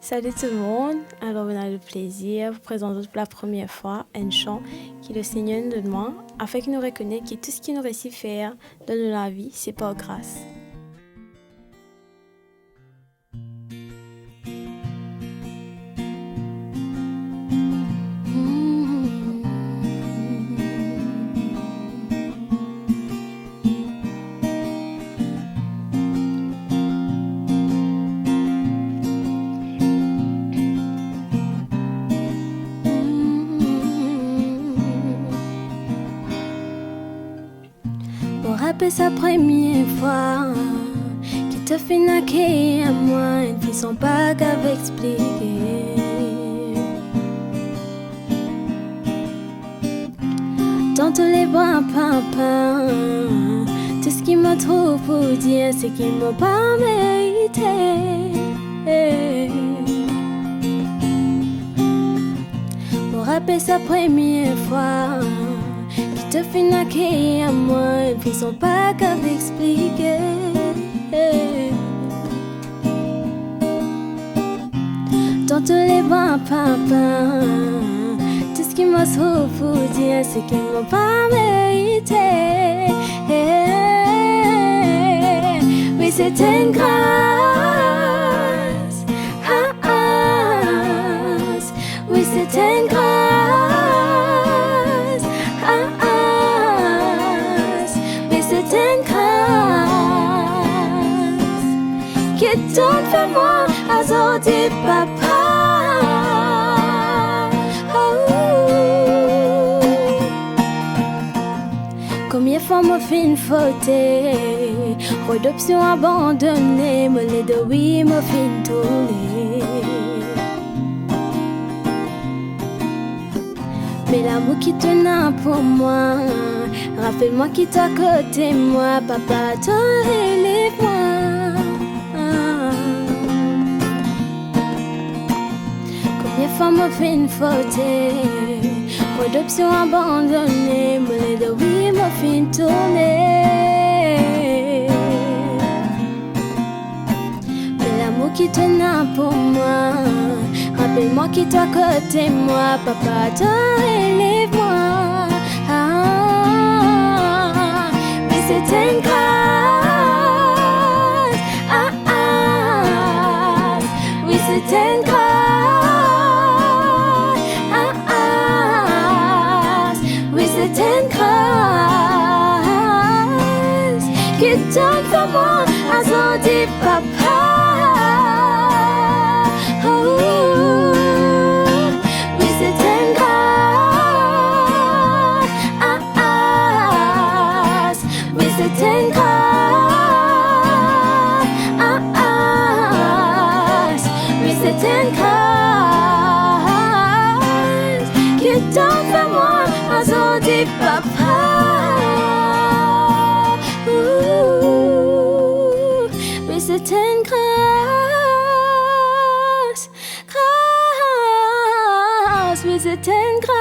Salut tout le monde, alors on a le plaisir de vous présenter pour la première fois un chant que le Seigneur nous demande afin qu'il nous reconnaisse que tout ce qu'il nous réussit faire dans la vie, c'est par grâce. Pour rappeler sa première fois qui te fait naquer à moi, une fille sans pas qu'à expliquer. Dans tous les bras, papa, tout ce qui m'a trop pour dire, c'est qu'il m'a pas mérité. Pour rappeler sa première fois te fais naquer à moi, et puis sont pas qu'à expliquer. Dans tous les bras, papa, tout ce qui m'a sauvé pour dire, c'est qu'ils m'ont pas mérité. Oui, c'était une grâce. Oui, c'était une grâce. Qui donne fait moi à sortir papa. Combien de fois m'a fait une faute, redoption abandonnée, me les deux oui m'a fait une tournée. Mais l'amour qui tenait pour moi, rappelle-moi qui t'a côté moi, papa t'en relève-moi. Femme m'a fait une faute, adoption abandonnée, me les deux oui m'a fait une tournée. Mais l'amour qui tenait pour moi, rappelle-moi qui t'a côté moi, papa t'en relève-moi. Mais c'était une grâce. Oui c'était une grâce. C'était une grâce qui donne pour moi à sortir papa. Oui, c'était une grâce. Oui, c'était une grâce. Oui, c'était une grâce qui donne pour moi à sortir papa. Mais c'était une grâce, grâce. Mais c'était une grâce.